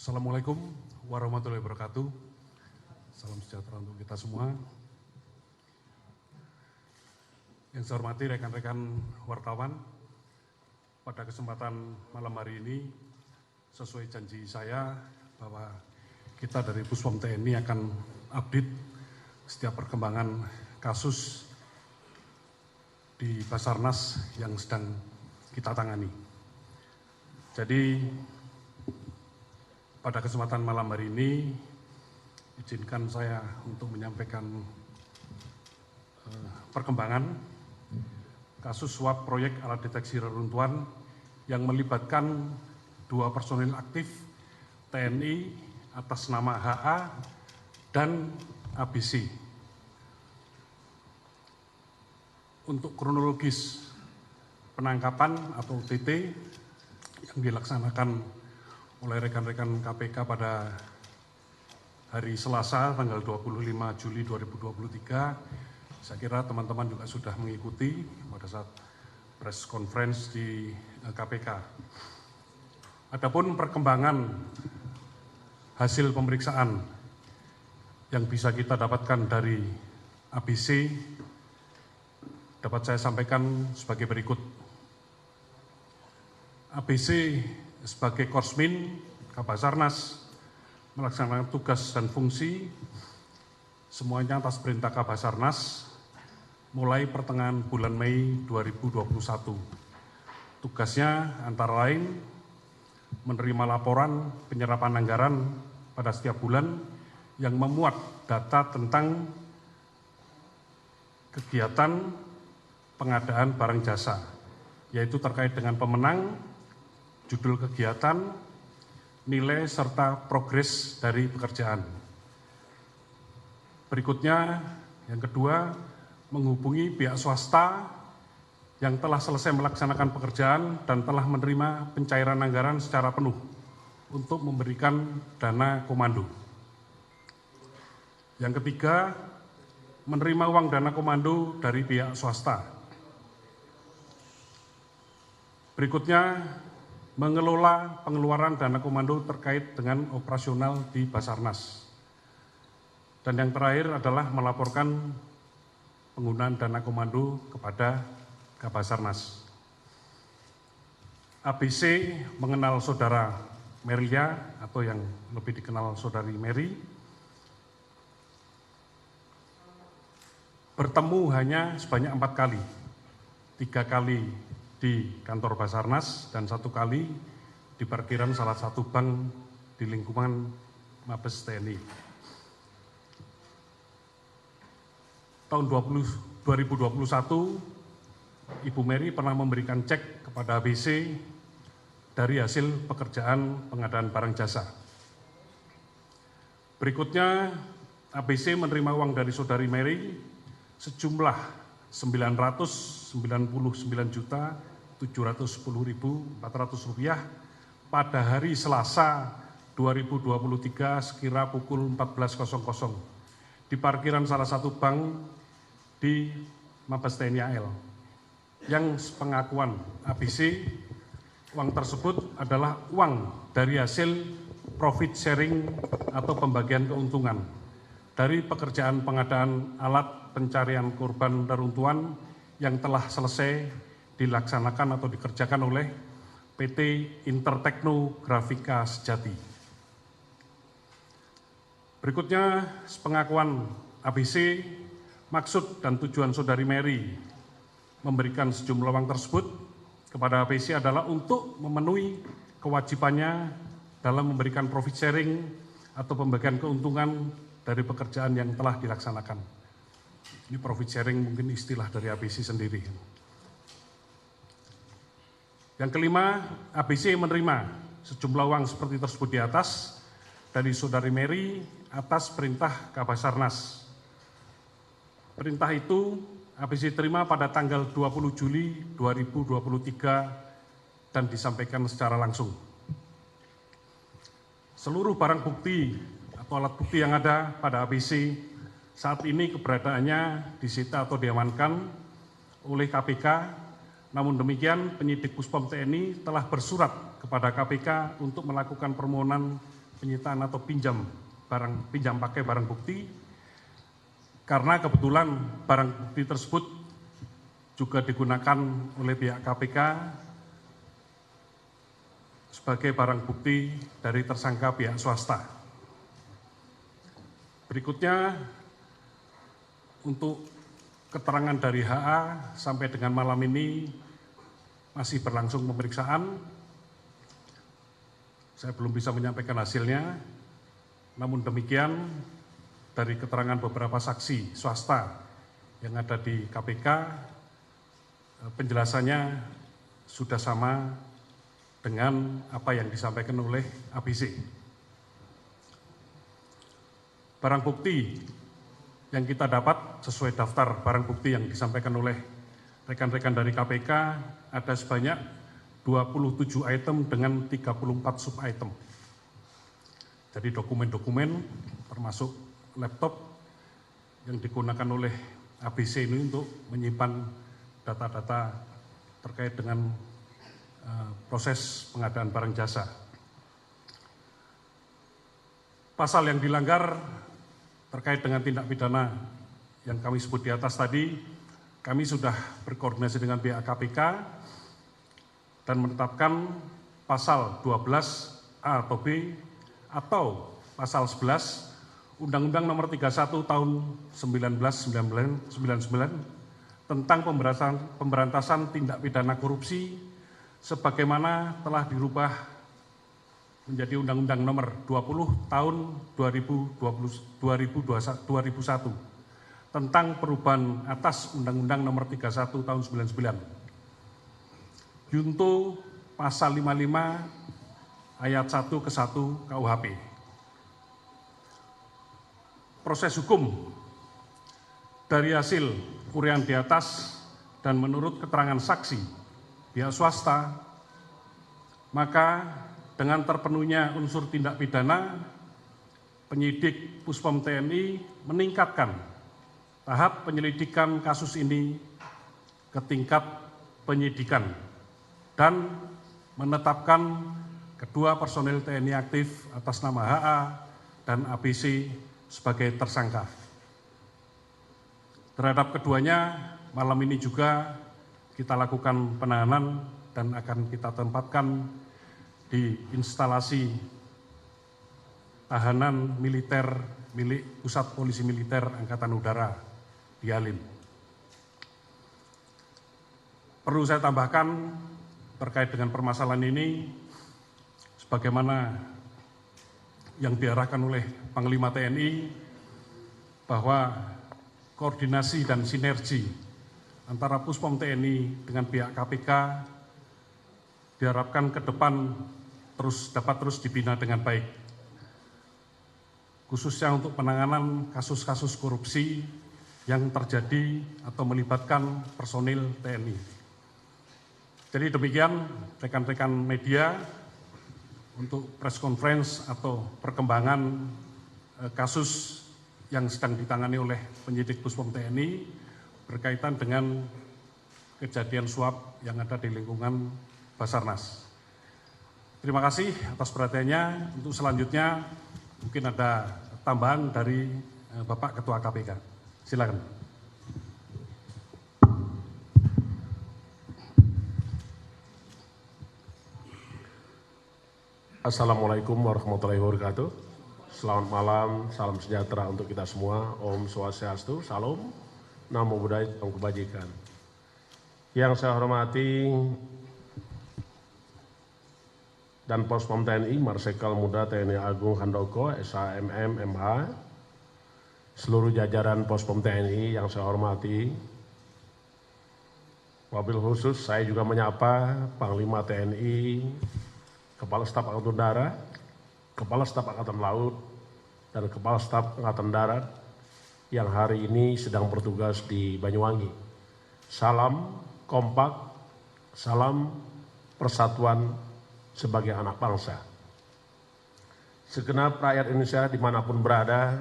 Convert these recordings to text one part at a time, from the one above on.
Assalamualaikum warahmatullahi wabarakatuh. Salam sejahtera untuk kita semua. Yang saya hormati rekan-rekan wartawan, pada kesempatan malam hari ini sesuai janji saya bahwa kita dari Puspom TNI akan update setiap perkembangan kasus di Basarnas yang sedang kita tangani. Jadi pada kesempatan malam hari ini, izinkan saya untuk menyampaikan perkembangan kasus suap proyek alat deteksi reruntuhan yang melibatkan 2 personil aktif TNI atas nama HA dan ABC. Untuk kronologis penangkapan atau OTT yang dilaksanakan oleh rekan-rekan KPK pada hari Selasa tanggal 25 Juli 2023, saya kira teman-teman juga sudah mengikuti pada saat press conference di KPK. Adapun perkembangan hasil pemeriksaan yang bisa kita dapatkan dari ABC dapat saya sampaikan sebagai berikut. ABC sebagai Korsmin Kabasarnas melaksanakan tugas dan fungsi semuanya atas perintah Kabasarnas mulai pertengahan bulan Mei 2021. Tugasnya antara lain menerima laporan penyerapan anggaran pada setiap bulan yang memuat data tentang kegiatan pengadaan barang jasa, yaitu terkait dengan pemenang, judul kegiatan, nilai, serta progres dari pekerjaan. Berikutnya, yang kedua, menghubungi pihak swasta yang telah selesai melaksanakan pekerjaan dan telah menerima pencairan anggaran secara penuh untuk memberikan dana komando. Yang ketiga, menerima uang dana komando dari pihak swasta. Berikutnya, mengelola pengeluaran dana komando terkait dengan operasional di Basarnas. Dan yang terakhir adalah melaporkan penggunaan dana komando kepada Kabasarnas. ABC mengenal saudara Meria atau yang lebih dikenal saudari Mary. Bertemu hanya sebanyak 4 kali, 3 kali di kantor Basarnas dan 1 kali di parkiran salah satu bank di lingkungan Mabes TNI. Tahun 2021, Ibu Mary pernah memberikan cek kepada ABC dari hasil pekerjaan pengadaan barang jasa. Berikutnya, ABC menerima uang dari saudari Mary sejumlah 999.710.400 rupiah pada hari Selasa 2023 sekira pukul 14.00 di parkiran salah satu bank di Mabes TNI AL. Yang sepengakuan ABC, uang tersebut adalah uang dari hasil profit sharing atau pembagian keuntungan dari pekerjaan pengadaan alat pencarian korban reruntuhan yang telah selesai dilaksanakan atau dikerjakan oleh PT Intertekno Grafika Sejati. Berikutnya, sepengakuan ABC, maksud dan tujuan saudari Mary memberikan sejumlah uang tersebut kepada ABC adalah untuk memenuhi kewajibannya dalam memberikan profit sharing atau pembagian keuntungan dari pekerjaan yang telah dilaksanakan. Ini profit sharing mungkin istilah dari ABC sendiri. Yang kelima, ABC menerima sejumlah uang seperti tersebut di atas dari saudari Mary atas perintah Kabasarnas. Perintah itu ABC terima pada tanggal 20 Juli 2023 dan disampaikan secara langsung. Seluruh barang bukti atau alat bukti yang ada pada ABC saat ini keberadaannya disita atau diamankan oleh KPK. Namun demikian, penyidik Puspom TNI telah bersurat kepada KPK untuk melakukan permohonan penyitaan atau pinjam pakai barang bukti, karena kebetulan barang bukti tersebut juga digunakan oleh pihak KPK sebagai barang bukti dari tersangka pihak swasta. Berikutnya, untuk keterangan dari HA sampai dengan malam ini masih berlangsung pemeriksaan. Saya belum bisa menyampaikan hasilnya, namun demikian dari keterangan beberapa saksi swasta yang ada di KPK, penjelasannya sudah sama dengan apa yang disampaikan oleh ABC. Barang bukti yang kita dapat sesuai daftar barang bukti yang disampaikan oleh rekan-rekan dari KPK ada sebanyak 27 item dengan 34 sub-item. Jadi dokumen-dokumen termasuk laptop yang digunakan oleh ABC ini untuk menyimpan data-data terkait dengan proses pengadaan barang jasa. Pasal yang dilanggar terkait dengan tindak pidana yang kami sebut di atas tadi, kami sudah berkoordinasi dengan pihak KPK dan menetapkan pasal 12A atau B atau pasal 11 Undang-Undang Nomor 31 Tahun 1999 tentang pemberantasan tindak pidana korupsi sebagaimana telah dirubah menjadi Undang-Undang Nomor 20 Tahun 2001 tentang perubahan atas Undang-Undang Nomor 31 Tahun 99. Junto Pasal 55 Ayat 1 ke 1 KUHP. Proses hukum dari hasil uraian di atas dan menurut keterangan saksi pihak swasta, maka dengan terpenuhnya unsur tindak pidana, penyidik Puspom TNI meningkatkan tahap penyelidikan kasus ini ke tingkat penyidikan dan menetapkan kedua personel TNI aktif atas nama HA dan ABC sebagai tersangka. Terhadap keduanya, malam ini juga kita lakukan penahanan dan akan kita tempatkan di instalasi tahanan militer milik Pusat Polisi Militer Angkatan Udara di Halim. Perlu saya tambahkan terkait dengan permasalahan ini, sebagaimana yang diarahkan oleh Panglima TNI, bahwa koordinasi dan sinergi antara Puspom TNI dengan pihak KPK diharapkan ke depan dapat terus dibina dengan baik, khususnya untuk penanganan kasus-kasus korupsi yang terjadi atau melibatkan personil TNI. Jadi demikian rekan-rekan media untuk press conference atau perkembangan kasus yang sedang ditangani oleh penyidik Puspom TNI berkaitan dengan kejadian suap yang ada di lingkungan Basarnas. Terima kasih atas perhatiannya. Untuk selanjutnya mungkin ada tambahan dari Bapak Ketua KPK. Silakan. Assalamualaikum warahmatullahi wabarakatuh. Selamat malam, salam sejahtera untuk kita semua. Om Swastiastu, Salam, Namo Buddhaya, Salam Kebajikan. Yang saya hormati dan Puspom TNI, Marsikal Muda TNI Agung Handoko, SHMM, MH, seluruh jajaran Puspom TNI yang saya hormati. Wabil khusus saya juga menyapa Panglima TNI, Kepala Staf Angkatan Udara, Kepala Staf Angkatan Laut, dan Kepala Staf Angkatan Darat yang hari ini sedang bertugas di Banyuwangi. Salam kompak, salam persatuan sebagai anak bangsa. Segenap rakyat Indonesia dimanapun berada,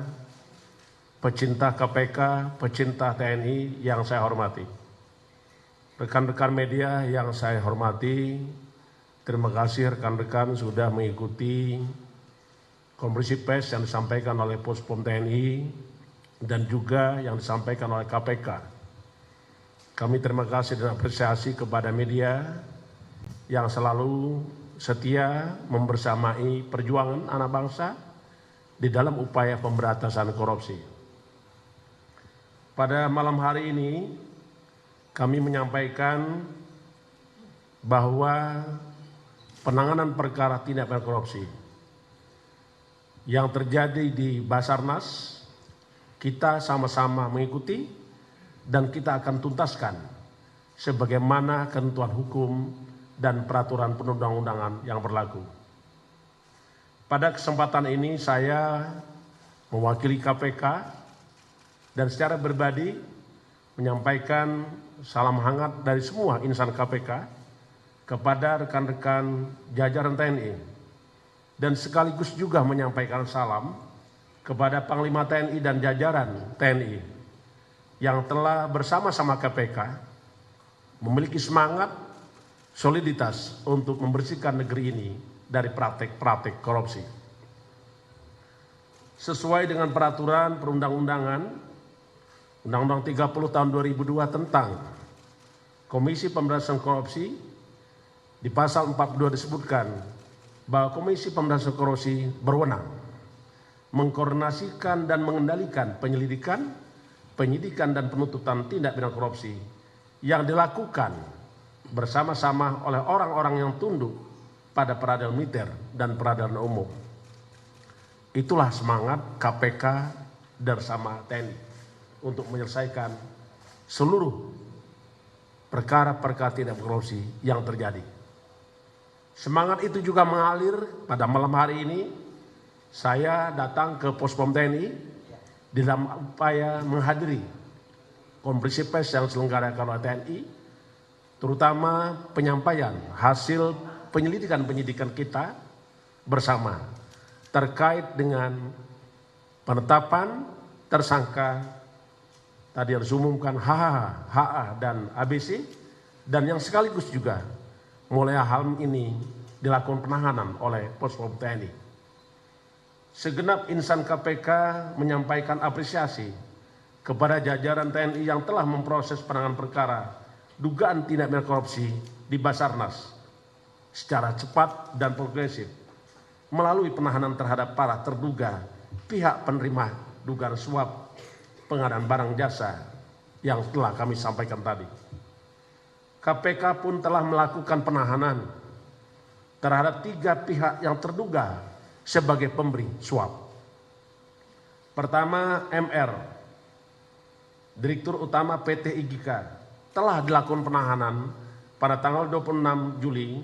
pecinta KPK, pecinta TNI yang saya hormati, rekan-rekan media yang saya hormati, terima kasih rekan-rekan sudah mengikuti konferensi pers yang disampaikan oleh Puspom TNI dan juga yang disampaikan oleh KPK. Kami terima kasih dan apresiasi kepada media yang selalu setia membersamai perjuangan anak bangsa di dalam upaya pemberantasan korupsi. Pada malam hari ini kami menyampaikan bahwa penanganan perkara tindak pidana korupsi yang terjadi di Basarnas kita sama-sama mengikuti dan kita akan tuntaskan sebagaimana ketentuan hukum dan peraturan perundang-undangan yang berlaku. Pada kesempatan ini saya mewakili KPK dan secara pribadi menyampaikan salam hangat dari semua insan KPK kepada rekan-rekan jajaran TNI dan sekaligus juga menyampaikan salam kepada Panglima TNI dan jajaran TNI yang telah bersama-sama KPK memiliki semangat soliditas untuk membersihkan negeri ini dari praktek-praktek korupsi. Sesuai dengan peraturan perundang-undangan, Undang-Undang 30 tahun 2002 tentang Komisi Pemberantasan Korupsi, di pasal 42 disebutkan bahwa Komisi Pemberantasan Korupsi berwenang mengkoordinasikan dan mengendalikan penyelidikan, penyidikan dan penuntutan tindak pidana korupsi yang dilakukan bersama-sama oleh orang-orang yang tunduk pada peradilan militer dan peradilan umum. Itulah semangat KPK bersama TNI untuk menyelesaikan seluruh perkara-perkara tindak korupsi yang terjadi. Semangat itu juga mengalir pada malam hari ini. Saya datang ke Puspom TNI dalam upaya menghadiri konferensi pers yang diselenggarakan oleh TNI, terutama penyampaian hasil penyidikan kita bersama terkait dengan penetapan tersangka tadi harus umumkan HH, HA dan ABC, dan yang sekaligus juga mulai hal ini dilakukan penahanan oleh Puspom TNI. Segenap insan KPK menyampaikan apresiasi kepada jajaran TNI yang telah memproses penanganan perkara dugaan tindak pidana korupsi di Basarnas secara cepat dan progresif melalui penahanan terhadap para terduga pihak penerima dugaan suap pengadaan barang jasa yang telah kami sampaikan tadi. KPK pun telah melakukan penahanan terhadap 3 pihak yang terduga sebagai pemberi suap. Pertama, MR, Direktur Utama PT IGK, telah dilakukan penahanan pada tanggal 26 Juli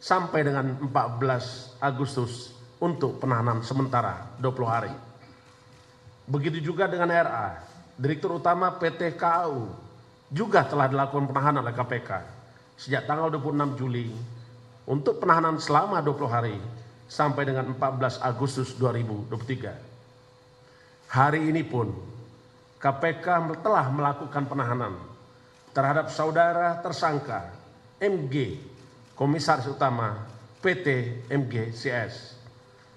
sampai dengan 14 Agustus untuk penahanan sementara 20 hari. Begitu juga dengan RA, Direktur Utama PT KAU, juga telah dilakukan penahanan oleh KPK sejak tanggal 26 Juli untuk penahanan selama 20 hari sampai dengan 14 Agustus 2023. Hari ini pun KPK telah melakukan penahanan terhadap saudara tersangka MG, Komisaris Utama PT MGCS,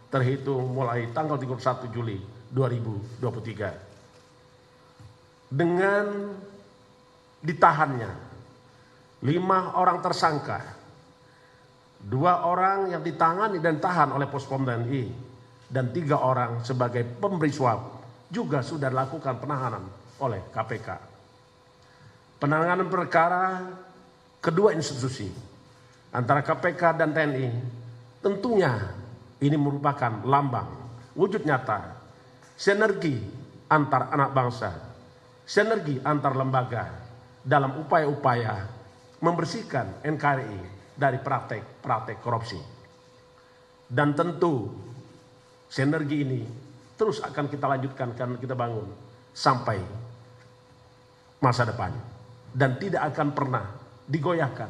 terhitung mulai tanggal 31 Juli 2023. Dengan ditahannya 5 orang tersangka, 2 orang yang ditangani dan tahan oleh Puspom TNI, dan 3 orang sebagai pemberi suap juga sudah dilakukan penahanan oleh KPK. Penanganan perkara kedua institusi antara KPK dan TNI tentunya ini merupakan lambang wujud nyata sinergi antar anak bangsa, sinergi antar lembaga dalam upaya-upaya membersihkan NKRI dari praktek-praktek korupsi. Dan tentu sinergi ini terus akan kita lanjutkan, akan kita bangun sampai masa depan, dan tidak akan pernah digoyahkan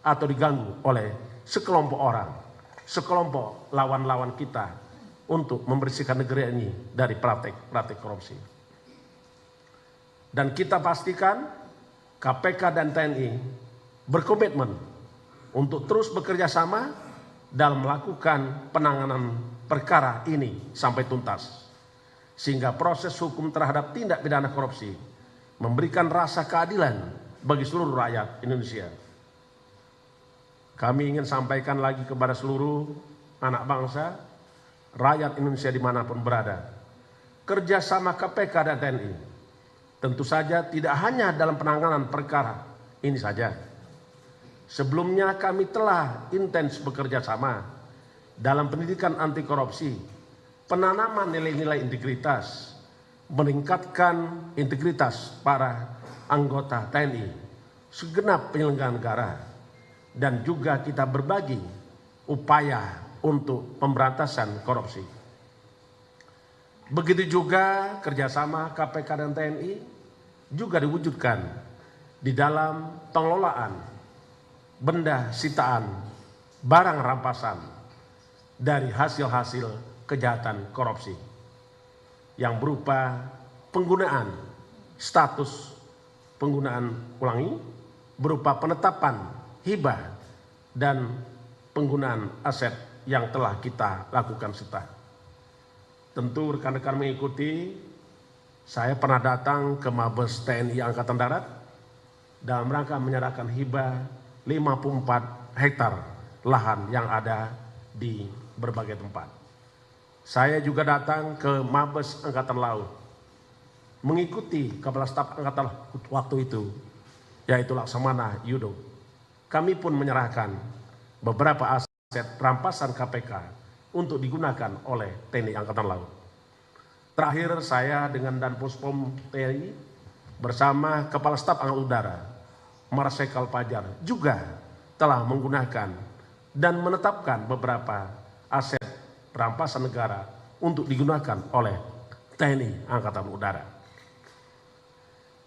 atau diganggu oleh sekelompok orang, sekelompok lawan-lawan kita untuk membersihkan negeri ini dari praktek-praktek korupsi. Dan kita pastikan KPK dan TNI berkomitmen untuk terus bekerja sama dalam melakukan penanganan perkara ini sampai tuntas, sehingga proses hukum terhadap tindak pidana korupsi memberikan rasa keadilan bagi seluruh rakyat Indonesia. Kami ingin sampaikan lagi kepada seluruh anak bangsa, rakyat Indonesia dimanapun berada, kerjasama KPK dan TNI tentu saja tidak hanya dalam penanganan perkara ini saja. Sebelumnya kami telah intens bekerja sama dalam pendidikan anti korupsi, penanaman nilai-nilai integritas, meningkatkan integritas para anggota TNI, segenap penyelenggara negara, dan juga kita berbagi upaya untuk pemberantasan korupsi. Begitu juga kerjasama KPK dan TNI juga diwujudkan di dalam pengelolaan benda sitaan, barang rampasan dari hasil-hasil kejahatan korupsi yang berupa penggunaan status penggunaan ulangi, berupa penetapan hibah dan penggunaan aset yang telah kita lakukan serta. Tentu rekan-rekan mengikuti, saya pernah datang ke Mabes TNI Angkatan Darat dalam rangka menyerahkan hibah 54 hektar lahan yang ada di berbagai tempat. Saya juga datang ke Mabes Angkatan Laut, mengikuti Kepala Staf Angkatan Laut waktu itu, yaitu Laksamana Yudo. Kami pun menyerahkan beberapa aset rampasan KPK untuk digunakan oleh TNI Angkatan Laut. Terakhir, saya dengan Danpuspom TNI bersama Kepala Staf Angkatan Udara, Marsikal Fajar, juga telah menggunakan dan menetapkan beberapa aset rampasan negara untuk digunakan oleh TNI Angkatan Udara.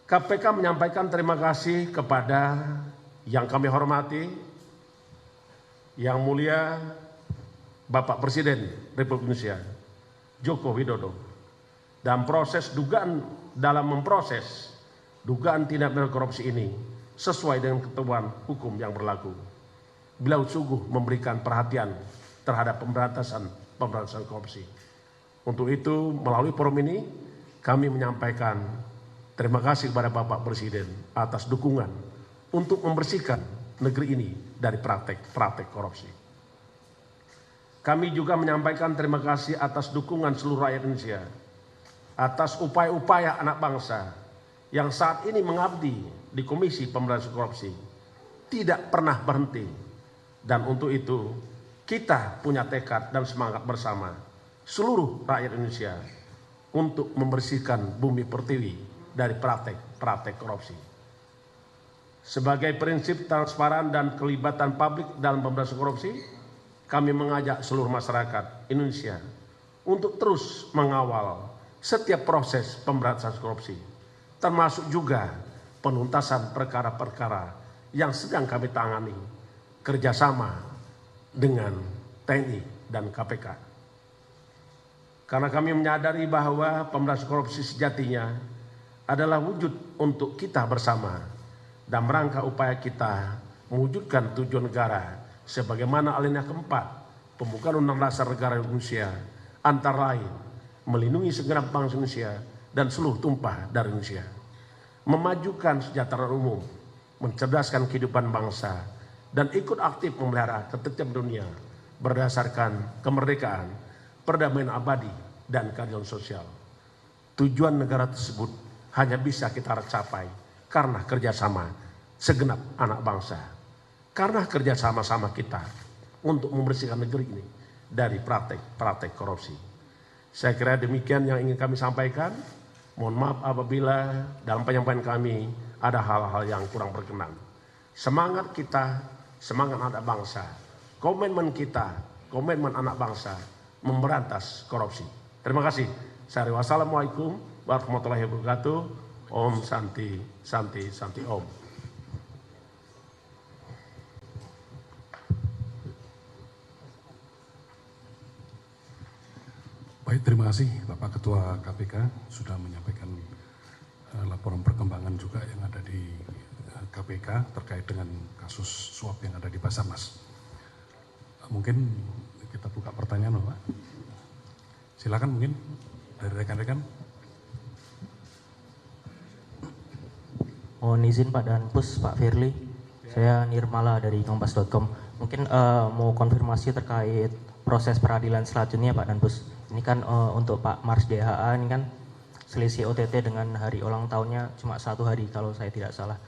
KPK menyampaikan terima kasih kepada yang kami hormati, Yang Mulia Bapak Presiden Republik Indonesia Joko Widodo, dalam memproses dugaan tindak pidana korupsi ini sesuai dengan ketentuan hukum yang berlaku. Beliau sungguh memberikan perhatian terhadap pemberantasan korupsi. Untuk itu, melalui forum ini kami menyampaikan terima kasih kepada Bapak Presiden atas dukungan untuk membersihkan negeri ini dari praktek korupsi. Kami juga menyampaikan terima kasih atas dukungan seluruh rakyat Indonesia atas upaya-upaya anak bangsa yang saat ini mengabdi di Komisi Pemberantasan Korupsi tidak pernah berhenti, dan untuk itu kita punya tekad dan semangat bersama seluruh rakyat Indonesia untuk membersihkan bumi pertiwi dari praktek korupsi. Sebagai prinsip transparan dan kelibatan publik dalam pemberantasan korupsi, kami mengajak seluruh masyarakat Indonesia untuk terus mengawal setiap proses pemberantasan korupsi, termasuk juga penuntasan perkara-perkara yang sedang kami tangani kerjasama dengan TNI dan KPK. Karena kami menyadari bahwa pemberantasan korupsi sejatinya adalah wujud untuk kita bersama dan rangka upaya kita mewujudkan tujuan negara sebagaimana alinea keempat pembukaan Undang-Undang Dasar Negara Indonesia, antara lain melindungi segenap bangsa Indonesia dan seluruh tumpah dari Indonesia, memajukan kesejahteraan umum, mencerdaskan kehidupan bangsa, dan ikut aktif memelihara ketertiban dunia berdasarkan kemerdekaan, perdamaian abadi, dan keadilan sosial. Tujuan negara tersebut hanya bisa kita capai karena kerjasama segenap anak bangsa, karena kerjasama kita untuk membersihkan negeri ini dari praktek korupsi. Saya kira demikian yang ingin kami sampaikan. Mohon maaf apabila dalam penyampaian kami ada hal-hal yang kurang berkenan. Semangat kita, semangat anak bangsa, komitmen kita, komitmen anak bangsa memberantas korupsi. Terima kasih. Wassalamualaikum warahmatullahi wabarakatuh. Om Santi, Santi, Santi Om. Baik, terima kasih Bapak Ketua KPK sudah menyampaikan laporan perkembangan juga yang ada di KPK terkait dengan kasus suap yang ada di Basarnas. Mungkin kita buka pertanyaan, Bapak. Silakan mungkin dari rekan-rekan. Mohon izin Pak Danpus, Pak Firly. Saya Nirmala dari kompas.com. Mungkin mau konfirmasi terkait proses peradilan selanjutnya Pak Danpus. Ini kan untuk Pak Mars DHA ini kan selisih OTT dengan hari ulang tahunnya cuma 1 hari kalau saya tidak salah.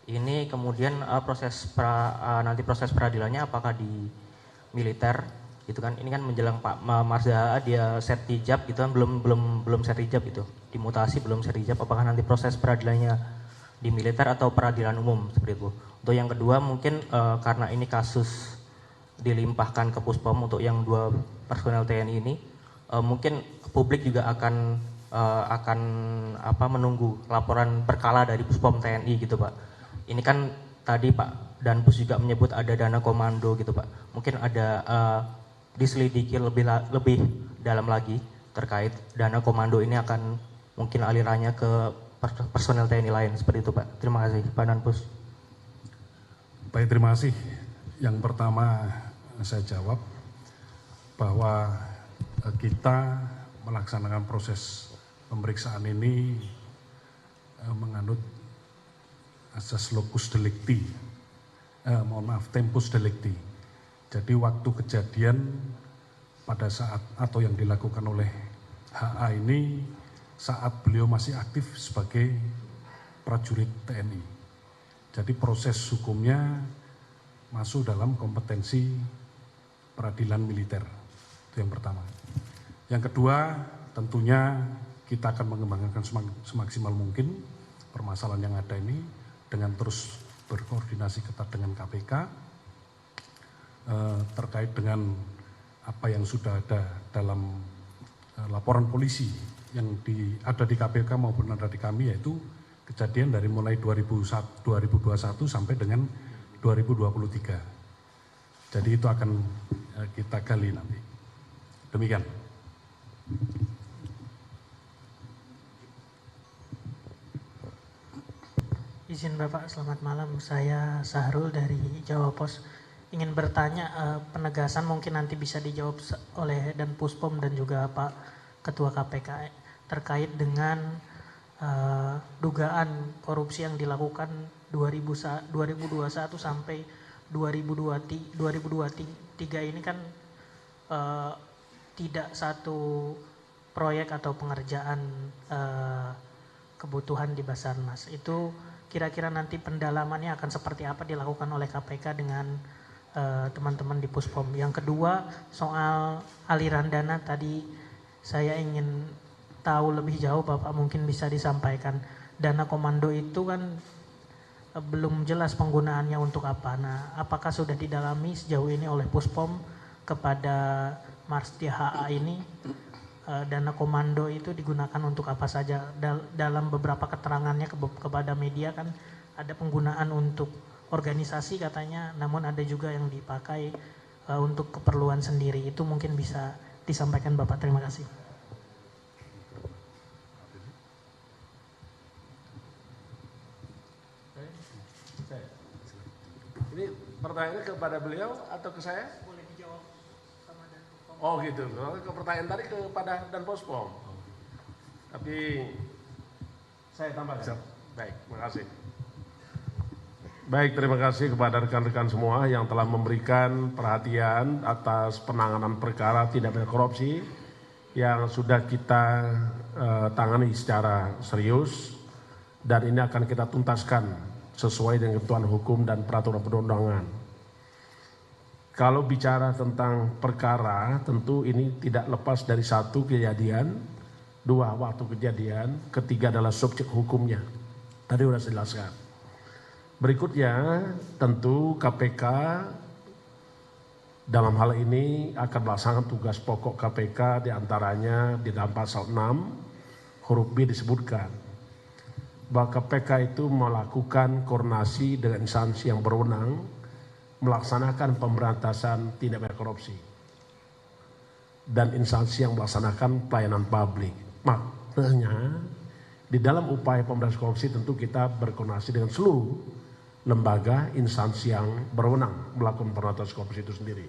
Ini kemudian nanti proses peradilannya apakah di militer gitu kan? Ini kan menjelang Pak Mars DHA dia set hijab gitu kan, belum set hijab gitu. Dimutasi belum set hijab, apakah nanti proses peradilannya di militer atau peradilan umum seperti itu. Untuk yang kedua mungkin karena ini kasus dilimpahkan ke Puspom untuk yang 2 personel TNI ini, mungkin publik juga akan menunggu laporan berkala dari Puspom TNI gitu Pak. Ini kan tadi Pak Danpus juga menyebut ada dana komando gitu Pak. Mungkin ada diselidiki lebih dalam lagi terkait dana komando ini akan mungkin alirannya ke personel TNI lain seperti itu Pak. Terima kasih Pak Danpus. Baik, terima kasih. Yang pertama saya jawab bahwa kita melaksanakan proses pemeriksaan ini menganut asas locus delicti, tempus delicti. Jadi waktu kejadian pada saat atau yang dilakukan oleh HA ini saat beliau masih aktif sebagai prajurit TNI. Jadi proses hukumnya masuk dalam kompetensi peradilan militer. Itu yang pertama. Yang kedua, tentunya kita akan mengembangkan semaksimal mungkin permasalahan yang ada ini dengan terus berkoordinasi ketat dengan KPK terkait dengan apa yang sudah ada dalam laporan polisi yang ada di KPK maupun ada di kami, yaitu kejadian dari mulai 2021 sampai dengan 2023. Jadi itu akan kita gali nanti. Demikian. Izin Bapak, selamat malam. Saya Sahrul dari Jawa Pos. Ingin bertanya, penegasan mungkin nanti bisa dijawab oleh Dan Puspom dan juga Pak Ketua KPK terkait dengan dugaan korupsi yang dilakukan 2021 sampai 2023 ini kan tidak satu proyek atau pengerjaan kebutuhan di Basarnas. Itu kira-kira nanti pendalamannya akan seperti apa dilakukan oleh KPK dengan teman-teman di Puspom. Yang kedua, soal aliran dana tadi saya ingin tahu lebih jauh, Bapak mungkin bisa disampaikan. Dana komando itu kan belum jelas penggunaannya untuk apa. Nah, apakah sudah didalami sejauh ini oleh Puspom kepada Mars DHA ini, dana komando itu digunakan untuk apa saja? Dalam beberapa keterangannya kepada media kan ada penggunaan untuk organisasi katanya, namun ada juga yang dipakai untuk keperluan sendiri. Itu mungkin bisa disampaikan Bapak. Terima kasih. Ini pertanyaannya kepada beliau atau ke saya? Boleh dijawab sama Dan Puspom. Oh gitu, ke pertanyaan tadi kepada Dan Puspom. Tapi saya tambahkan. Baik, terima kasih. Baik, terima kasih kepada rekan-rekan semua yang telah memberikan perhatian atas penanganan perkara tindak pidana korupsi yang sudah kita tangani secara serius, dan ini akan kita tuntaskan sesuai dengan ketentuan hukum dan peraturan perundang-undangan. Kalau bicara tentang perkara, tentu ini tidak lepas dari satu kejadian, dua waktu kejadian, ketiga adalah subjek hukumnya. Tadi sudah saya jelaskan. Berikutnya, tentu KPK dalam hal ini akan melaksanakan tugas pokok KPK, diantaranya di dalam pasal 6 huruf B disebutkan bahwa KPK itu melakukan koordinasi dengan instansi yang berwenang melaksanakan pemberantasan tindak pidana korupsi dan instansi yang melaksanakan pelayanan publik. Maknanya di dalam upaya pemberantasan korupsi tentu kita berkoordinasi dengan seluruh lembaga instansi yang berwenang melakukan pemberantasan korupsi itu sendiri.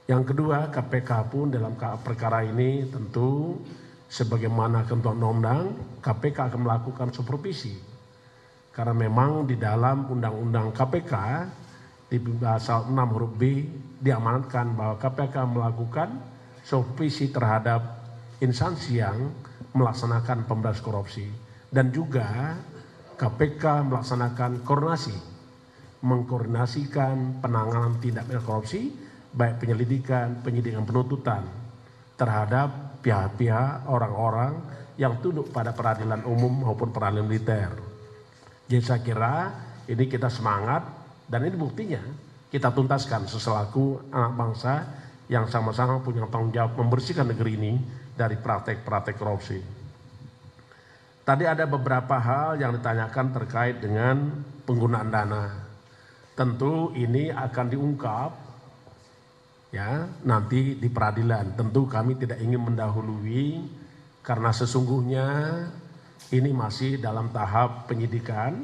Yang kedua, KPK pun dalam perkara ini tentu sebagaimana ketentuan undang-undang, KPK akan melakukan supervisi. Karena memang di dalam undang-undang KPK di pasal 6 huruf B diamanatkan bahwa KPK melakukan supervisi terhadap instansi yang melaksanakan pemberantasan korupsi. Dan juga KPK melaksanakan koordinasi, mengkoordinasikan penanganan tindak pidana korupsi, baik penyelidikan, penyidikan, penuntutan terhadap pihak-pihak orang-orang yang tunduk pada peradilan umum maupun peradilan militer. Jadi saya kira ini kita semangat dan ini buktinya kita tuntaskan seselaku anak bangsa yang sama-sama punya tanggung jawab membersihkan negeri ini dari praktek-praktek korupsi. Tadi ada beberapa hal yang ditanyakan terkait dengan penggunaan dana. Tentu ini akan diungkap ya nanti di peradilan. Tentu kami tidak ingin mendahului karena sesungguhnya ini masih dalam tahap penyidikan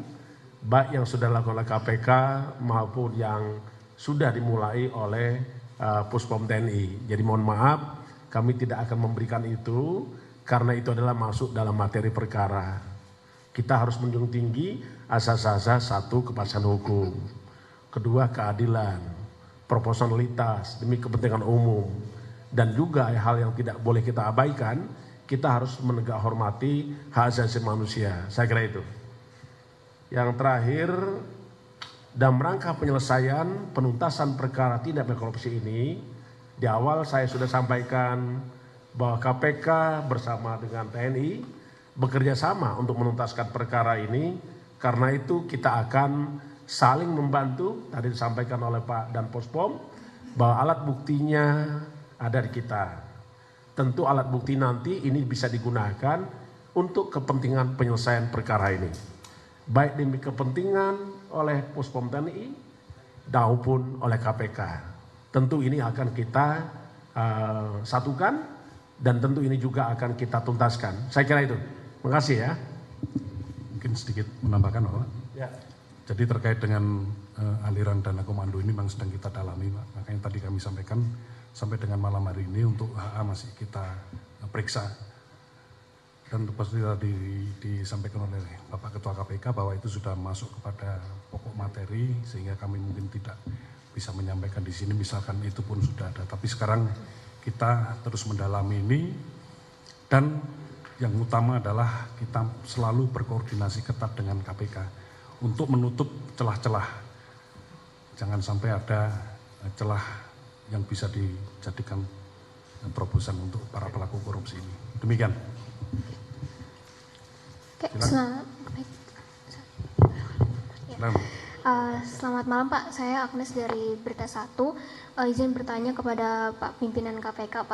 baik yang sudah dilakukan oleh KPK maupun yang sudah dimulai oleh Puspom TNI. Jadi mohon maaf kami tidak akan memberikan itu karena itu adalah masuk dalam materi perkara. Kita harus menjunjung tinggi asas-asas satu kepastian hukum, kedua keadilan, proporsionalitas demi kepentingan umum, dan juga hal yang tidak boleh kita abaikan, kita harus menegak hormati hak asasi manusia. Saya kira itu. Yang terakhir, dalam rangka penyelesaian penuntasan perkara tindak pidana korupsi ini, di awal saya sudah sampaikan bahwa KPK bersama dengan TNI bekerja sama untuk menuntaskan perkara ini. Karena itu kita akan saling membantu, tadi disampaikan oleh Pak dan Puspom, bahwa alat buktinya ada di kita. Tentu alat bukti nanti ini bisa digunakan untuk kepentingan penyelesaian perkara ini. Baik demi kepentingan oleh Puspom TNI maupun oleh KPK. Tentu ini akan kita satukan dan tentu ini juga akan kita tuntaskan. Saya kira itu. Terima kasih ya. Mungkin sedikit menambahkan Bapak. Ya. Jadi terkait dengan aliran dana komando ini memang sedang kita dalami Pak. Makanya tadi kami sampaikan sampai dengan malam hari ini untuk HA masih kita periksa. Dan pasti tadi disampaikan oleh Bapak Ketua KPK bahwa itu sudah masuk kepada pokok materi sehingga kami mungkin tidak bisa menyampaikan di sini misalkan itu pun sudah ada. Tapi sekarang kita terus mendalami ini dan yang utama adalah kita selalu berkoordinasi ketat dengan KPK untuk menutup celah-celah. Jangan sampai ada celah yang bisa dijadikan terobosan untuk para pelaku korupsi ini. Demikian. Oke, selamat malam Pak, saya Agnes dari Berita 1. Izin bertanya kepada Pak Pimpinan KPK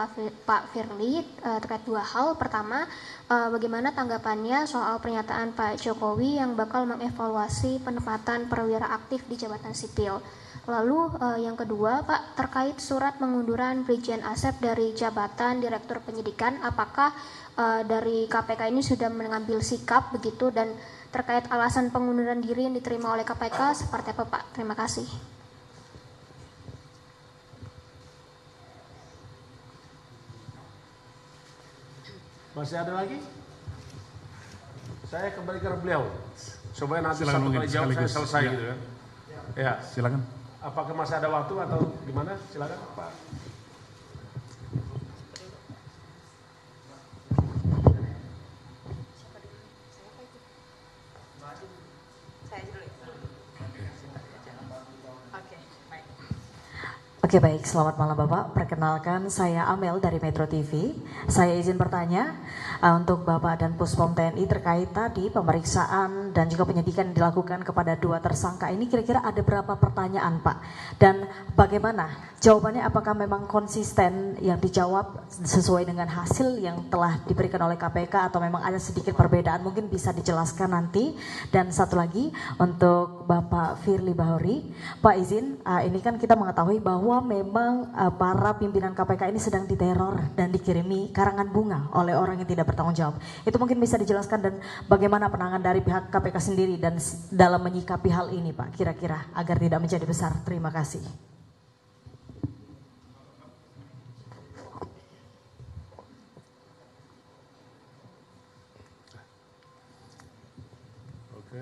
Pak Firly terkait dua hal. Pertama, bagaimana tanggapannya soal pernyataan Pak Jokowi yang bakal mengevaluasi penempatan perwira aktif di jabatan sipil. Lalu yang kedua Pak, terkait surat pengunduran Brigjen Asep dari jabatan Direktur Penyidikan, apakah dari KPK ini sudah mengambil sikap begitu, dan terkait alasan pengunduran diri yang diterima oleh KPK seperti apa Pak? Terima kasih. Masih ada lagi? Saya kembalikan beliau supaya nanti Silakan satu kali jawab saya selesai ya. gitu kan. Ya. Silakan. Apakah masih ada waktu atau gimana? Silakan Pak. Oke baik, selamat malam Bapak. Perkenalkan saya Amel dari Metro TV. Saya izin bertanya untuk Bapak dan Puspom TNI terkait tadi pemeriksaan dan juga penyidikan yang dilakukan kepada dua tersangka ini, kira-kira ada berapa pertanyaan Pak? Dan bagaimana jawabannya, apakah memang konsisten yang dijawab sesuai dengan hasil yang telah diberikan oleh KPK atau memang ada sedikit perbedaan? Mungkin bisa dijelaskan nanti. Dan satu lagi untuk Bapak Firly Bahuri, Pak izin, ini kan kita mengetahui bahwa memang para pimpinan KPK ini sedang diteror dan dikirimi karangan bunga oleh orang yang tidak bertanggung jawab. Itu mungkin bisa dijelaskan, dan bagaimana penanganan dari pihak KPK sendiri dan dalam menyikapi hal ini Pak, kira-kira agar tidak menjadi besar. Terima kasih.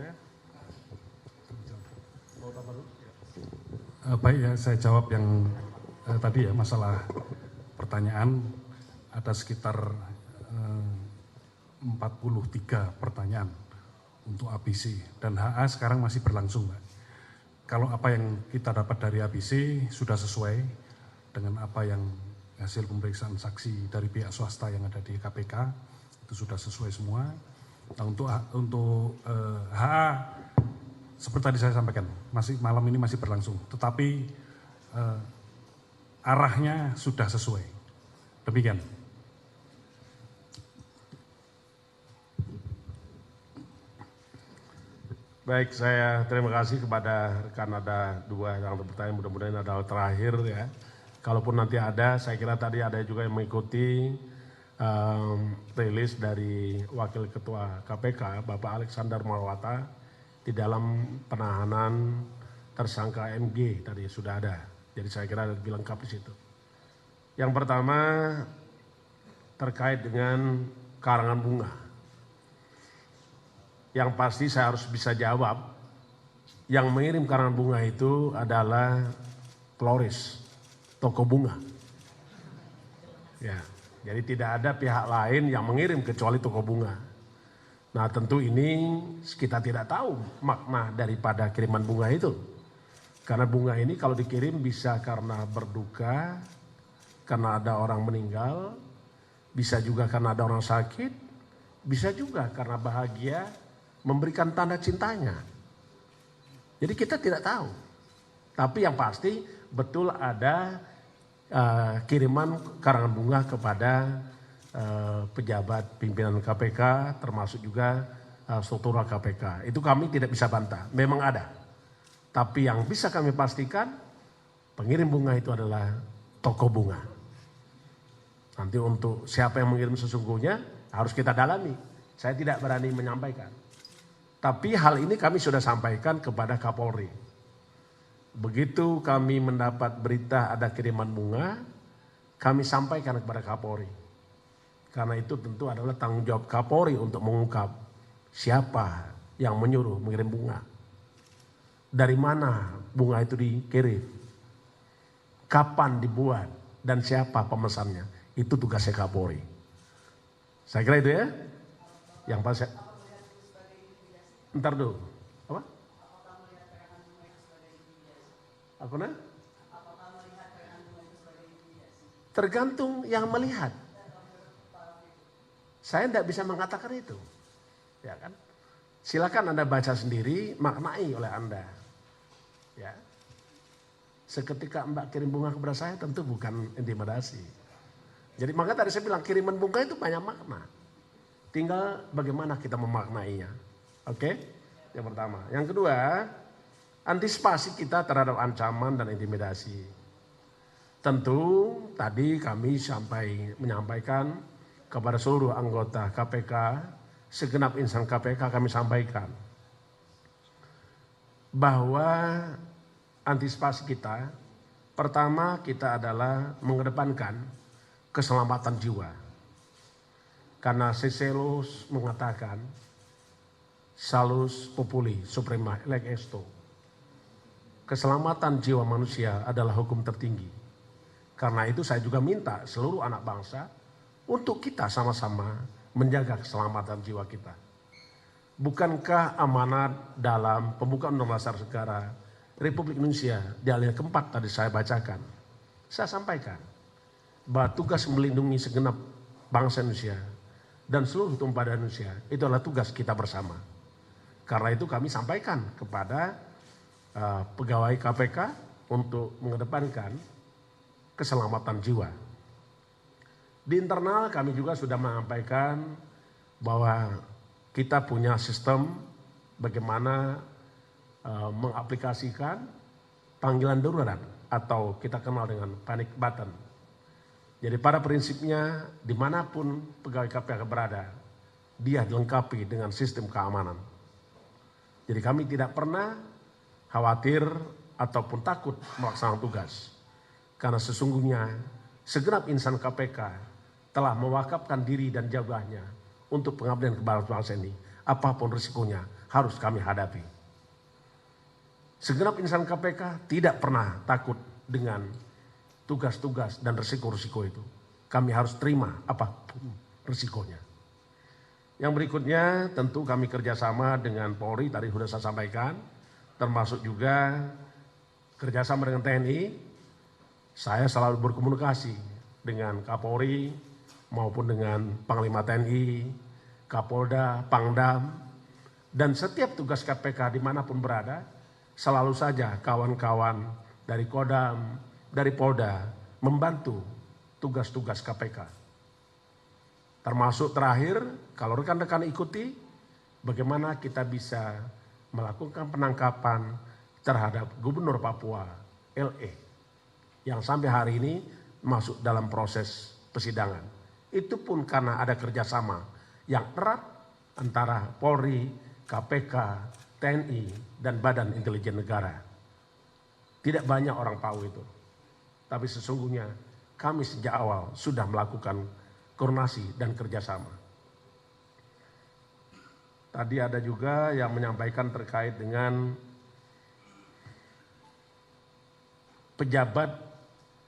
ya. Baik ya, saya jawab yang tadi ya, masalah pertanyaan. Ada sekitar 43 pertanyaan untuk ABC dan HA sekarang masih berlangsung, Pak. Kalau apa yang kita dapat dari ABC sudah sesuai dengan apa yang hasil pemeriksaan saksi dari pihak swasta yang ada di KPK, itu sudah sesuai semua. Nah, untuk HA seperti tadi saya sampaikan, masih malam ini masih berlangsung, tetapi arahnya sudah sesuai. Demikian. Baik, saya terima kasih kepada rekan, ada dua yang bertanya, mudah-mudahan adalah terakhir ya. Kalaupun nanti ada, saya kira tadi ada juga yang mengikuti rilis dari Wakil Ketua KPK, Bapak Alexander Marwata, di dalam penahanan tersangka MG tadi sudah ada. Jadi saya kira lebih lengkap di situ. Yang pertama terkait dengan karangan bunga. Yang pasti saya harus bisa jawab, yang mengirim karangan bunga itu adalah florist, toko bunga. Ya, jadi tidak ada pihak lain yang mengirim kecuali toko bunga. Nah, tentu ini kita tidak tahu makna daripada kiriman bunga itu. Karena bunga ini kalau dikirim bisa karena berduka, karena ada orang meninggal, bisa juga karena ada orang sakit, bisa juga karena bahagia, memberikan tanda cintanya. Jadi kita tidak tahu. Tapi yang pasti betul ada kiriman karangan bunga kepada pejabat pimpinan KPK, termasuk juga struktural KPK. Itu kami tidak bisa bantah, memang ada. Tapi yang bisa kami pastikan, pengirim bunga itu adalah toko bunga. Nanti untuk siapa yang mengirim sesungguhnya harus kita dalami. Saya tidak berani menyampaikan. Tapi hal ini kami sudah sampaikan kepada Kapolri. Begitu kami mendapat berita ada kiriman bunga, kami sampaikan kepada Kapolri. Karena itu tentu adalah tanggung jawab Kapolri untuk mengungkap siapa yang menyuruh mengirim bunga. Dari mana bunga itu dikirim, kapan dibuat, dan siapa pemesannya. Itu tugasnya Kapolri. Saya kira itu ya. Yang pas ntar dulu. Apa? Aku nah? Tergantung yang melihat. Saya tidak bisa mengatakan itu. Ya kan? Silakan Anda baca sendiri, maknai oleh Anda. Ya. Seketika Mbak kirim bunga kepada saya tentu bukan intimidasi. Jadi maka tadi saya bilang kiriman bunga itu banyak makna. Tinggal bagaimana kita memaknainya. Oke? Yang pertama. Yang kedua, antisipasi kita terhadap ancaman dan intimidasi. Tentu tadi kami menyampaikan kepada seluruh anggota KPK, segenap insan KPK kami sampaikan bahwa antisipasi kita, pertama kita adalah mengedepankan keselamatan jiwa. Karena Ciceros mengatakan, salus populi suprema leg esto. Keselamatan jiwa manusia adalah hukum tertinggi. Karena itu saya juga minta seluruh anak bangsa untuk kita sama-sama menjaga keselamatan jiwa kita. Bukankah amanat dalam pembukaan Undang-Undang Dasar Negara Republik Indonesia di alinea keempat tadi saya bacakan. Saya sampaikan bahwa tugas melindungi segenap bangsa Indonesia dan seluruh tumpah darah Indonesia itu adalah tugas kita bersama. Karena itu kami sampaikan kepada pegawai KPK untuk mengedepankan keselamatan jiwa. Di internal kami juga sudah menyampaikan bahwa kita punya sistem bagaimana mengaplikasikan panggilan darurat atau kita kenal dengan panic button. Jadi pada prinsipnya dimanapun pegawai KPK berada, dia dilengkapi dengan sistem keamanan. Jadi kami tidak pernah khawatir ataupun takut melaksanakan tugas. Karena sesungguhnya segenap insan KPK telah mewakafkan diri dan jabahnya untuk pengabdian kepada bangsa ini. Apapun risikonya harus kami hadapi. Segenap insan KPK tidak pernah takut dengan tugas-tugas dan risiko-risiko itu. Kami harus terima apapun risikonya. Yang berikutnya tentu kami kerjasama dengan Polri, tadi sudah saya sampaikan, termasuk juga kerjasama dengan TNI. Saya selalu berkomunikasi dengan Kapolri maupun dengan Panglima TNI, Kapolda, Pangdam, dan setiap tugas KPK dimanapun berada, selalu saja kawan-kawan dari Kodam, dari Polda membantu tugas-tugas KPK. Termasuk terakhir, kalau rekan-rekan ikuti, bagaimana kita bisa melakukan penangkapan terhadap Gubernur Papua, LE, yang sampai hari ini masuk dalam proses persidangan. Itu pun karena ada kerjasama yang erat antara Polri, KPK, TNI, dan Badan Intelijen Negara. Tidak banyak orang tahu itu. Tapi sesungguhnya kami sejak awal sudah melakukan koordinasi dan kerjasama. Tadi ada juga yang menyampaikan terkait dengan pejabat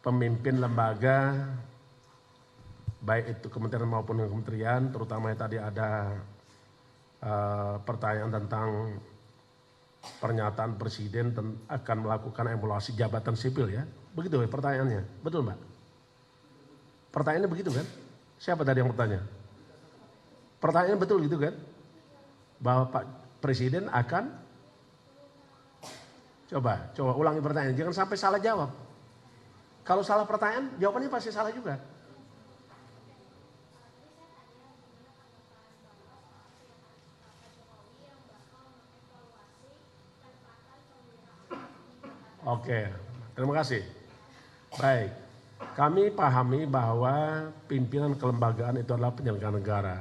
pemimpin lembaga, baik itu kementerian maupun kementerian, terutama tadi ada pertanyaan tentang pernyataan Presiden akan melakukan evaluasi jabatan sipil ya. Begitu ya pertanyaannya, betul Mbak? Pertanyaannya begitu kan? Siapa tadi yang bertanya? Pertanyaannya betul gitu kan? Bahwa Pak Presiden akan coba ulangi pertanyaan, jangan sampai salah jawab. Kalau salah pertanyaan, jawabannya pasti salah juga. Oke, terima kasih. Baik, kami pahami bahwa pimpinan kelembagaan itu adalah penyelenggara negara.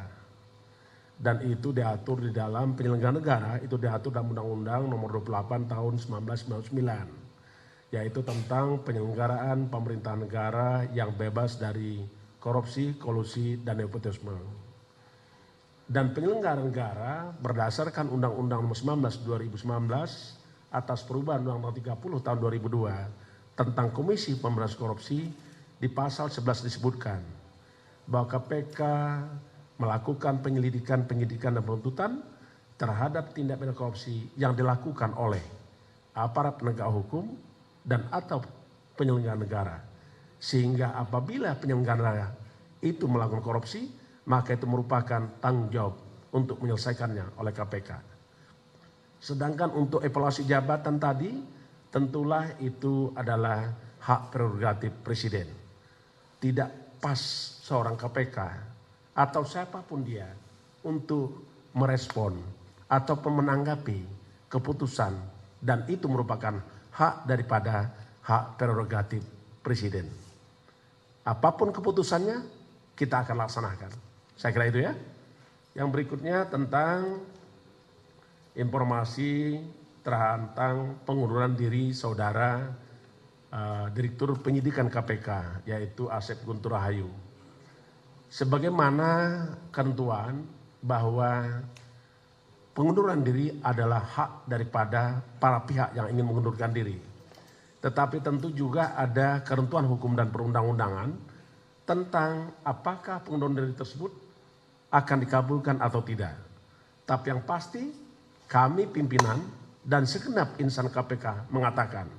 Dan itu diatur di dalam penyelenggara negara, itu diatur dalam Undang-Undang Nomor 28 Tahun 1999. Yaitu tentang penyelenggaraan pemerintahan negara yang bebas dari korupsi, kolusi, dan nepotisme. Dan penyelenggara negara berdasarkan Undang-Undang Nomor 19 2019 atas perubahan Undang-Undang 30 tahun 2002 tentang Komisi Pemberantasan Korupsi, di pasal 11 disebutkan bahwa KPK melakukan penyidikan dan penuntutan terhadap tindak pidana korupsi yang dilakukan oleh aparat penegak hukum dan atau penyelenggara negara. Sehingga apabila penyelenggara negara itu melakukan korupsi, maka itu merupakan tanggung jawab untuk menyelesaikannya oleh KPK. Sedangkan untuk evaluasi jabatan tadi, tentulah itu adalah hak prerogatif Presiden. Tidak pas seorang KPK atau siapapun dia untuk merespon atau menanggapi keputusan, dan itu merupakan hak daripada hak prerogatif Presiden. Apapun keputusannya, kita akan laksanakan. Saya kira itu ya. Yang berikutnya tentang informasi tentang pengunduran diri saudara Direktur Penyidikan KPK, yaitu Asep Guntur Rahayu. Sebagaimana ketentuan bahwa pengunduran diri adalah hak daripada para pihak yang ingin mengundurkan diri. Tetapi tentu juga ada ketentuan hukum dan perundang-undangan tentang apakah pengunduran diri tersebut akan dikabulkan atau tidak. Tapi yang pasti kami pimpinan dan segenap insan KPK mengatakan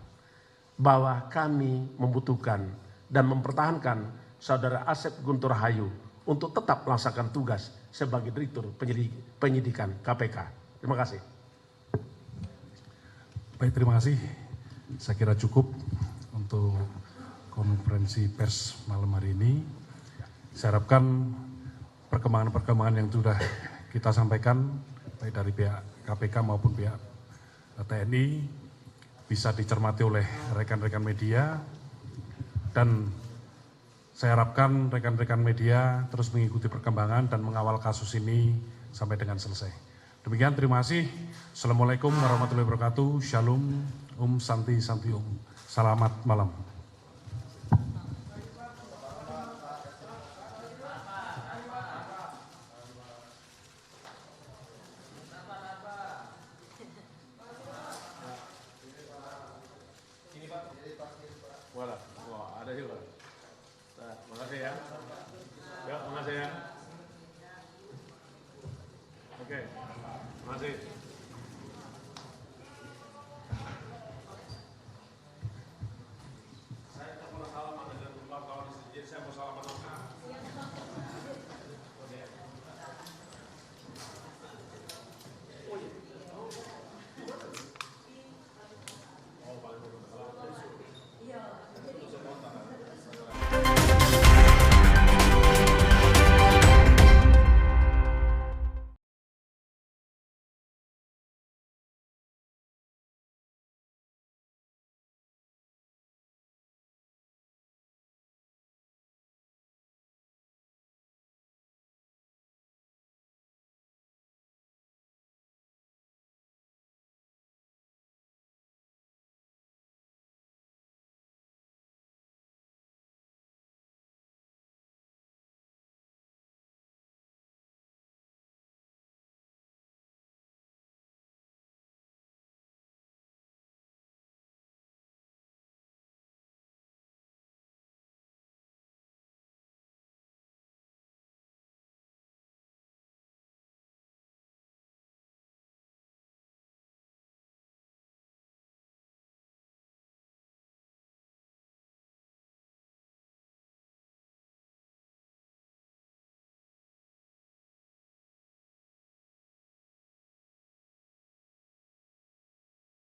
bahwa kami membutuhkan dan mempertahankan saudara Asep Guntur Rahayu untuk tetap melaksanakan tugas sebagai Direktur Penyidikan KPK. Terima kasih. Baik, terima kasih. Saya kira cukup untuk konferensi pers malam hari ini. Saya harapkan perkembangan-perkembangan yang sudah kita sampaikan, baik dari pihak KPK maupun pihak TNI, bisa dicermati oleh rekan-rekan media, dan saya harapkan rekan-rekan media terus mengikuti perkembangan dan mengawal kasus ini sampai dengan selesai. Demikian, terima kasih. Assalamualaikum warahmatullahi wabarakatuh. Shalom, Santi Santi Om. Selamat malam.